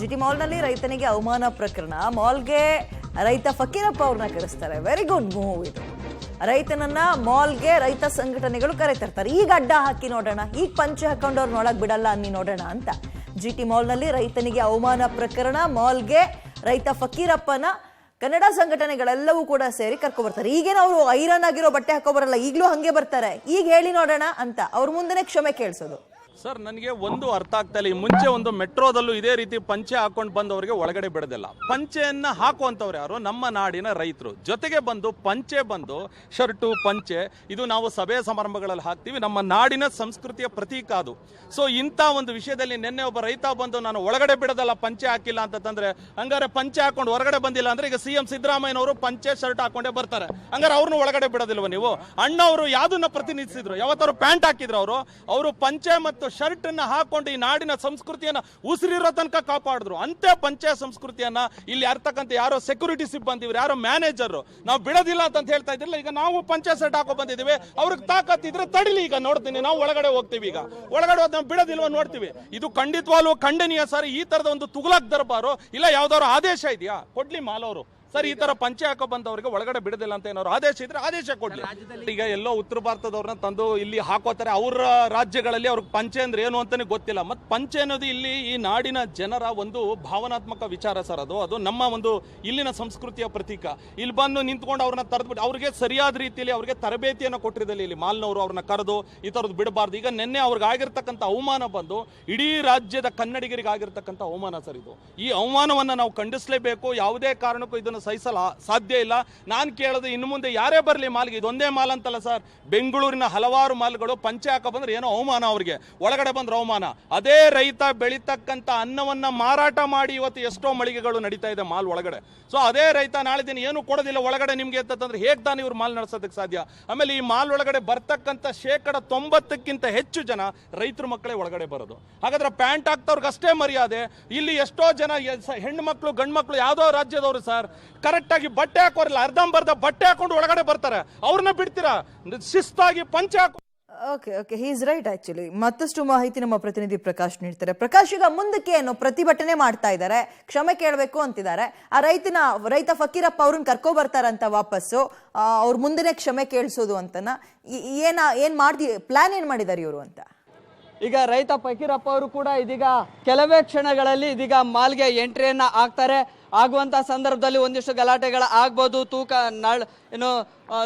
ಜಿಟಿ ಮಾಲ್ನಲ್ಲಿ ರೈತನಿಗೆ ಅವಮಾನ ಪ್ರಕರಣ. ಮಾಲ್ಗೆ ರೈತ ಫಕೀರಪ್ಪ ಅವ್ರನ್ನ ಕರೆಸ್ತಾರೆ. ವೆರಿ ಗುಡ್ ಮೂವ್ ಇದು. ರೈತನನ್ನ ಮಾಲ್ಗೆ ರೈತ ಸಂಘಟನೆಗಳು ಕರೆತರ್ತಾರೆ. ಈಗ ಅಡ್ಡ ಹಾಕಿ ನೋಡೋಣ, ಈಗ ಪಂಚೆ ಹಾಕೊಂಡವ್ರನ್ನ ಒಳಗ್ ಬಿಡಲ್ಲ ಅನ್ನಿ ನೋಡೋಣ ಅಂತ. ಜಿಟಿ ಮಾಲ್ನಲ್ಲಿ ರೈತನಿಗೆ ಅವಮಾನ ಪ್ರಕರಣ. ಮಾಲ್ಗೆ ರೈತ ಫಕೀರಪ್ಪನ ಕನ್ನಡ ಸಂಘಟನೆಗಳೆಲ್ಲವೂ ಕೂಡ ಸೇರಿ ಕರ್ಕೊ ಬರ್ತಾರೆ. ಈಗೇನೋ ಅವರು ಐರನ್ ಆಗಿರೋ ಬಟ್ಟೆ ಹಾಕೋ ಬರಲ್ಲ, ಈಗಲೂ ಹಂಗೆ ಬರ್ತಾರೆ. ಈಗ ಹೇಳಿ ನೋಡೋಣ ಅಂತ ಅವ್ರ ಮುಂದೆನೆ ಕ್ಷಮೆ ಕೇಳಿಸೋದು. ಸರ್, ನನಗೆ ಒಂದು ಅರ್ಥ ಆಗ್ತಾ ಇಲ್ಲ. ಈ ಮುಂಚೆ ಒಂದು ಮೆಟ್ರೋದಲ್ಲೂ ಇದೇ ರೀತಿ ಪಂಚೆ ಹಾಕೊಂಡು ಬಂದವರಿಗೆ ಒಳಗಡೆ ಬಿಡೋದಿಲ್ಲ. ಪಂಚೆಯನ್ನ ಹಾಕುವಂಥವ್ರು ಯಾರು? ನಮ್ಮ ನಾಡಿನ ರೈತರು. ಜೊತೆಗೆ ಬಂದು ಪಂಚೆ ಬಂದು ಶರ್ಟು ಪಂಚೆ ಇದು ನಾವು ಸಭೆ ಸಮಾರಂಭಗಳಲ್ಲಿ ಹಾಕ್ತೀವಿ, ನಮ್ಮ ನಾಡಿನ ಸಂಸ್ಕೃತಿಯ ಪ್ರತೀಕ ಅದು. ಸೊ ಇಂಥ ಒಂದು ವಿಷಯದಲ್ಲಿ ನಿನ್ನೆ ಒಬ್ಬ ರೈತ ಬಂದು ನಾನು ಒಳಗಡೆ ಬಿಡೋದಲ್ಲ ಪಂಚೆ ಹಾಕಿಲ್ಲ ಅಂತಂದ್ರೆ, ಹಂಗಾರೆ ಪಂಚೆ ಹಾಕೊಂಡು ಹೊರಗಡೆ ಬಂದಿಲ್ಲ ಅಂದ್ರೆ ಈಗ ಸಿಎಂ ಸಿದ್ದರಾಮಯ್ಯನವರು ಪಂಚೆ ಶರ್ಟ್ ಹಾಕೊಂಡೇ ಬರ್ತಾರೆ, ಹಂಗಾರೆ ಅವ್ರನ್ನ ಒಳಗಡೆ ಬಿಡೋದಿಲ್ವ ನೀವು? ಅಣ್ಣವರು ಯಾವ್ದನ್ನ ಪ್ರತಿನಿಧಿಸಿದ್ರು? ಯಾವತ್ತಾರು ಪ್ಯಾಂಟ್ ಹಾಕಿದ್ರು? ಅವರು ಪಂಚೆ ಮತ್ತು ಶರ್ಟ್ ಅನ್ನ ಹಾಕೊಂಡು ಈ ನಾಡಿನ ಸಂಸ್ಕೃತಿಯನ್ನ ಉಸಿರಿರೋ ತನಕ ಕಾಪಾಡಿದ್ರು. ಅಂತೆ ಪಂಚೆ ಸಂಸ್ಕೃತಿಯನ್ನ ಇಲ್ಲಿ ಯಾರ್ತಕ್ಕಂಥ ಯಾರೋ ಸೆಕ್ಯೂರಿಟಿ ಸಿಬ್ಬಂದಿ, ಯಾರೋ ಮ್ಯಾನೇಜರ್ ನಾವು ಬಿಡೋದಿಲ್ಲ ಅಂತ ಹೇಳ್ತಾ ಇದ್ರಲ್ಲ, ಈಗ ನಾವು ಪಂಚೆ ಶರ್ಟ್ ಹಾಕೋ ಬಂದಿದ್ದೀವಿ, ಅವ್ರಿಗೆ ತಾಕತ್ತಿದ್ರೆ ತಡಿಲಿ, ಈಗ ನೋಡ್ತೀನಿ, ನಾವು ಒಳಗಡೆ ಹೋಗ್ತೀವಿ, ಈಗ ಒಳಗಡೆ ಹೋದ್ ನಾವು ಬಿಡೋದಿಲ್ವ ನೋಡ್ತೀವಿ. ಇದು ಖಂಡಿತವಾಗ್ಲೂ ಖಂಡನೀಯ ಸರ್. ಈ ತರದ ಒಂದು ತುಗುಲಕ್ ದರ್ಬಾರು ಇಲ್ಲ ಯಾವ್ದಾದ್ರು ಆದೇಶ ಇದೆಯಾ? ಕೊಡ್ಲಿ ಮಾಲವರು ಸರ್. ಈ ತರ ಪಂಚೆ ಹಾಕೋ ಬಂದವರಿಗೆ ಒಳಗಡೆ ಬಿಡೋದಿಲ್ಲ ಅಂತ ಏನಾದ್ರು ಆದೇಶ ಇದ್ರೆ ಆದೇಶ ಕೊಡ್ಲಿ. ಈಗ ಎಲ್ಲೋ ಉತ್ತರ ಭಾರತದವ್ರನ್ನ ತಂದು ಇಲ್ಲಿ ಹಾಕೋತಾರೆ. ಅವರ ರಾಜ್ಯಗಳಲ್ಲಿ ಅವ್ರಿಗೆ ಪಂಚೆ ಅಂದ್ರೆ ಏನು ಅಂತಾನೆ ಗೊತ್ತಿಲ್ಲ. ಮತ್ತೆ ಪಂಚೆ ಅನ್ನೋದು ಇಲ್ಲಿ ಈ ನಾಡಿನ ಜನರ ಒಂದು ಭಾವನಾತ್ಮಕ ವಿಚಾರ ಸರ್. ಅದು ನಮ್ಮ ಒಂದು ಇಲ್ಲಿನ ಸಂಸ್ಕೃತಿಯ ಪ್ರತೀಕ. ಇಲ್ಲಿ ಬಂದು ನಿಂತ್ಕೊಂಡು ಅವ್ರನ್ನ ತರದ್ಬಿಟ್ಟು ಅವ್ರಿಗೆ ಸರಿಯಾದ ರೀತಿಯಲ್ಲಿ ಅವ್ರಿಗೆ ತರಬೇತಿಯನ್ನು ಕೊಟ್ಟಿರಲಿಲ್ಲ. ಇಲ್ಲಿ ಮಾಲ್ನವರು ಅವ್ರನ್ನ ಕರೆದು ಈ ತರದ್ದು ಬಿಡಬಾರ್ದು. ಈಗ ನಿನ್ನೆ ಅವ್ರಿಗೆ ಆಗಿರ್ತಕ್ಕಂಥ ಅವಮಾನ ಬಂದು ಇಡೀ ರಾಜ್ಯದ ಕನ್ನಡಿಗರಿಗೆ ಆಗಿರ್ತಕ್ಕಂಥ ಅವಮಾನ ಸರ್ ಇದು. ಈ ಅವಮಾನವನ್ನ ನಾವು ಖಂಡಿಸಲೇಬೇಕು. ಯಾವುದೇ ಕಾರಣಕ್ಕೂ ಇದನ್ನು ಸಹಿಸಲು ಸಾಧ್ಯ ಇಲ್ಲ. ನಾನು ಕೇಳೋದು, ಇನ್ನು ಮುಂದೆ ಯಾರೇ ಬರಲಿ ಮಾಲ್ಗೆ, ಇದೊಂದೇ ಮಾಲ್ ಅಂತಲ್ಲ ಸರ್, ಬೆಂಗಳೂರಿನ ಹಲವಾರು ಮಾಲ್ಗಳು ಪಂಚೆ ಹಾಕ ಬಂದ್ರೆ ಏನೋ ಅವಮಾನ, ಅವ್ರಿಗೆ ಒಳಗಡೆ ಬಂದ್ರೆ ಅವಮಾನ. ಅದೇ ರೈತ ಬೆಳೀತಕ್ಕಂಥ ಅನ್ನವನ್ನ ಮಾರಾಟ ಮಾಡಿ ಇವತ್ತು ಎಷ್ಟೋ ಮಳಿಗೆಗಳು ನಡೀತಾ ಇದೆ ಮಾಲ್ ಒಳಗಡೆ. ಸೊ ಅದೇ ರೈತ ನಾಳೆ ದಿನ ಏನು ಕೊಡೋದಿಲ್ಲ ಒಳಗಡೆ ನಿಮ್ಗೆ ಅಂತಂದ್ರೆ ಹೇಗೆ ತಾನೇ ಇವ್ರು ಮಾಲ್ ನಡೆಸೋದಕ್ಕೆ ಸಾಧ್ಯ? ಆಮೇಲೆ ಈ ಮಾಲ್ ಒಳಗಡೆ ಬರ್ತಕ್ಕಂಥ 90% ಹೆಚ್ಚು ಜನ ರೈತರ ಮಕ್ಕಳೇ ಒಳಗಡೆ ಬರೋದು. ಹಾಗಾದ್ರೆ ಪ್ಯಾಂಟ್ ಹಾಕ್ತವ್ರಿಗೆ ಅಷ್ಟೇ ಮರ್ಯಾದೆ. ಇಲ್ಲಿ ಎಷ್ಟೋ ಜನ ಹೆಣ್ಣು ಮಕ್ಕಳು ಗಂಡು ಮಕ್ಕಳು ಯಾವ್ದೋ ರಾಜ್ಯದವರು ಸರ್, ಕರೆಕ್ಟ್ ಆಗಿ ಬಟ್ಟೆ ಹಾಕೋರಿಲ್ಲ, ಅರ್ಧಂಬರ್ಧ ಬಟ್ಟೆ ಹಾಕೊಂಡು ಒಳಗಡೆ ಬರ್ತಾರೆ, ಅವ್ರನ್ನ ಬಿಡ್ತೀರಾ? ಶಿಸ್ತಾಗಿ ಪಂಚೆ ಹಾಕೋ. Okay, he is right. Actually ಮತ್ತಷ್ಟು ಮಾಹಿತಿ ನಮ್ಮ ಪ್ರತಿನಿಧಿ ಪ್ರಕಾಶ್ ನೀಡ್ತಾರೆ. ಪ್ರಕಾಶ್, ಈಗ ಮುಂದಕ್ಕೆ ಏನು ಪ್ರತಿಭಟನೆ ಮಾಡ್ತಾ ಇದ್ದಾರೆ, ಕ್ಷಮೆ ಕೇಳಬೇಕು ಅಂತಿದ್ದಾರೆ. ಆ ರೈತ ಫಕೀರಪ್ಪ ಅವ್ರನ್ನ ಕರ್ಕೊ ಬರ್ತಾರಂತ ವಾಪಸ್ಸು, ಅವ್ರ ಮುಂದೆನೆ ಕ್ಷಮೆ ಕೇಳಿಸೋದು ಅಂತನ ಪ್ಲಾನ್ ಏನ್ ಮಾಡಿದಾರೆ ಇವರು ಅಂತ? ಈಗ ರೈತ ಫಕೀರಪ್ಪ ಅವರು ಕೂಡ ಇದೀಗ ಕೆಲವೇ ಕ್ಷಣಗಳಲ್ಲಿ ಇದೀಗ ಮಾಲ್ಗೆ ಎಂಟ್ರಿಯನ್ನ ಆಗ್ತಾರೆ. ಆಗುವಂತ ಸಂದರ್ಭದಲ್ಲಿ ಒಂದಿಷ್ಟು ಗಲಾಟೆಗಳ ಆಗ್ಬೋದು,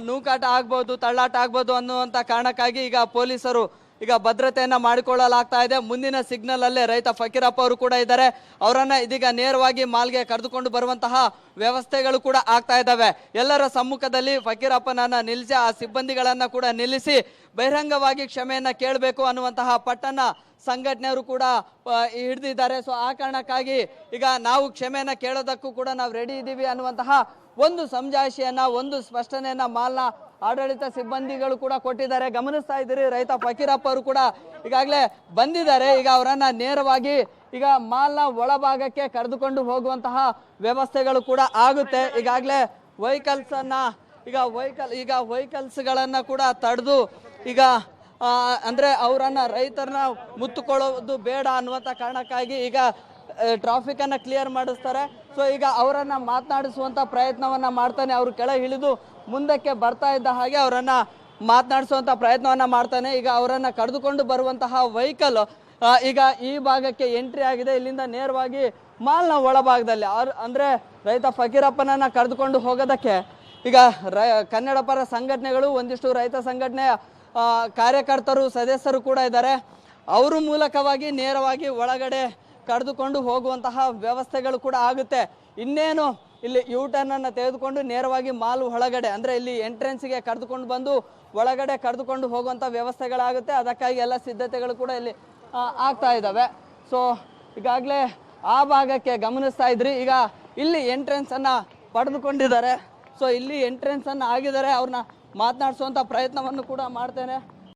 ನೂಕಾಟ ಆಗ್ಬೋದು, ತಳ್ಳಾಟ ಆಗ್ಬೋದು ಅನ್ನುವಂಥ ಕಾರಣಕ್ಕಾಗಿ ಈಗ ಪೊಲೀಸರು ಈಗ ಭದ್ರತೆಯನ್ನ ಮಾಡಿಕೊಳ್ಳಲಾಗ್ತಾ ಇದೆ. ಮುಂದಿನ ಸಿಗ್ನಲ್ ಅಲ್ಲೇ ರೈತ ಫಕೀರಪ್ಪ ಅವರು ಕೂಡ ಇದ್ದಾರೆ. ಅವರನ್ನ ಇದೀಗ ನೇರವಾಗಿ ಮಾಲ್ಗೆ ಕರೆದುಕೊಂಡು ಬರುವಂತಹ ವ್ಯವಸ್ಥೆಗಳು ಕೂಡ ಆಗ್ತಾ ಇದ್ದಾವೆ. ಎಲ್ಲರ ಸಮ್ಮುಖದಲ್ಲಿ ಫಕೀರಪ್ಪನನ್ನ ನಿಲ್ಲಿಸಿ ಆ ಸಿಬ್ಬಂದಿಗಳನ್ನ ಕೂಡ ನಿಲ್ಲಿಸಿ ಬಹಿರಂಗವಾಗಿ ಕ್ಷಮೆಯನ್ನ ಕೇಳಬೇಕು ಅನ್ನುವಂತಹ ಪಟ್ಟನ್ನ ಸಂಘಟನೆಯವರು ಕೂಡ ಹಿಡಿದಿದ್ದಾರೆ. ಸೊ ಆ ಕಾರಣಕ್ಕಾಗಿ ಈಗ ನಾವು ಕ್ಷಮೆಯನ್ನ ಕೇಳೋದಕ್ಕೂ ಕೂಡ ನಾವು ರೆಡಿ ಇದ್ದೀವಿ ಅನ್ನುವಂತಹ ಒಂದು ಸಮಜಾಯಿಷಿಯನ್ನ, ಒಂದು ಸ್ಪಷ್ಟನೆಯನ್ನ ಮಾಲ್ನ ಆಡಳಿತ ಸಿಬ್ಬಂದಿಗಳು ಕೂಡ ಕೊಟ್ಟಿದ್ದಾರೆ. ಗಮನಿಸ್ತಾ ಇದ್ದೀರಿ, ರೈತ ಫಕೀರಪ್ಪ ಅವರು ಕೂಡ ಈಗಾಗಲೇ ಬಂದಿದ್ದಾರೆ. ಈಗ ಅವರನ್ನ ನೇರವಾಗಿ ಈಗ ಮಾಲ್ನ ಒಳಭಾಗಕ್ಕೆ ಕರೆದುಕೊಂಡು ಹೋಗುವಂತಹ ವ್ಯವಸ್ಥೆಗಳು ಕೂಡ ಆಗುತ್ತೆ. ಈಗಾಗಲೇ ವೆಹಿಕಲ್ಸ್ಗಳನ್ನ ಕೂಡ ತಡೆದು ಈಗ ಅಂದ್ರೆ ಅವರನ್ನ ರೈತರನ್ನ ಮುತ್ತುಕೊಳ್ಳೋದು ಬೇಡ ಅನ್ನುವಂಥ ಕಾರಣಕ್ಕಾಗಿ ಈಗ ಟ್ರಾಫಿಕ್ ಅನ್ನ ಕ್ಲಿಯರ್ ಮಾಡಿಸ್ತಾರೆ. ಸೊ ಈಗ ಅವರನ್ನ ಮಾತನಾಡಿಸುವಂತ ಪ್ರಯತ್ನವನ್ನ ಮಾಡ್ತಾನೆ. ಅವರು ಕೆಳಗೆ ಇಳಿದು ಮುಂದಕ್ಕೆ ಬರ್ತಾ ಇದ್ದ ಹಾಗೆ ಅವರನ್ನ ಮಾತನಾಡಿಸುವಂತ ಪ್ರಯತ್ನವನ್ನ ಮಾಡ್ತಾನೆ. ಈಗ ಅವರನ್ನ ಕರೆದುಕೊಂಡು ಬರುವಂತಹ ವೆಹಿಕಲ್ ಈಗ ಈ ಭಾಗಕ್ಕೆ ಎಂಟ್ರಿ ಆಗಿದೆ. ಇಲ್ಲಿಂದ ನೇರವಾಗಿ ಮಾಲ್ನ ಒಳಭಾಗದಲ್ಲಿ ಅಂದ್ರೆ ರೈತ ಫಕೀರಪ್ಪನನ್ನ ಕರೆದುಕೊಂಡು ಹೋಗೋದಕ್ಕೆ ಈಗ ಕನ್ನಡ ಪರ ಸಂಘಟನೆಗಳು, ಒಂದಿಷ್ಟು ರೈತ ಸಂಘಟನೆಯ ಕಾರ್ಯಕರ್ತರು, ಸದಸ್ಯರು ಕೂಡ ಇದ್ದಾರೆ. ಅವರ ಮೂಲಕವಾಗಿ ನೇರವಾಗಿ ಒಳಗಡೆ ಕರೆದುಕೊಂಡು ಹೋಗುವಂತಹ ವ್ಯವಸ್ಥೆಗಳು ಕೂಡ ಆಗುತ್ತೆ. ಇನ್ನೇನು ಇಲ್ಲಿ ಯೂಟರ್ನ್ ಅನ್ನು ತೆಗೆದುಕೊಂಡು ನೇರವಾಗಿ ಮಾಲ್ ಒಳಗಡೆ ಅಂದ್ರೆ ಇಲ್ಲಿ ಎಂಟ್ರೆನ್ಸ್ಗೆ ಕರೆದುಕೊಂಡು ಬಂದು ಒಳಗಡೆ ಕರೆದುಕೊಂಡು ಹೋಗುವಂಥ ವ್ಯವಸ್ಥೆಗಳಾಗುತ್ತೆ. ಅದಕ್ಕಾಗಿ ಎಲ್ಲ ಸಿದ್ಧತೆಗಳು ಕೂಡ ಇಲ್ಲಿ ಆಗ್ತಾ ಇದ್ದಾವೆ. ಸೊ ಈಗಾಗಲೇ ಆ ಭಾಗಕ್ಕೆ ಗಮನಿಸ್ತಾ ಇದ್ರಿ, ಈಗ ಇಲ್ಲಿ ಎಂಟ್ರೆನ್ಸ್ ಅನ್ನ ಪಡೆದುಕೊಂಡಿದ್ದಾರೆ. ಸೊ ಇಲ್ಲಿ ಎಂಟ್ರೆನ್ಸ್ ಅನ್ನ ಆಗಿದ್ದಾರೆ. ಅವ್ರನ್ನ ಮಾತನಾಡಿಸುವಂಥ ಪ್ರಯತ್ನವನ್ನು ಕೂಡ ಮಾಡ್ತೇನೆ.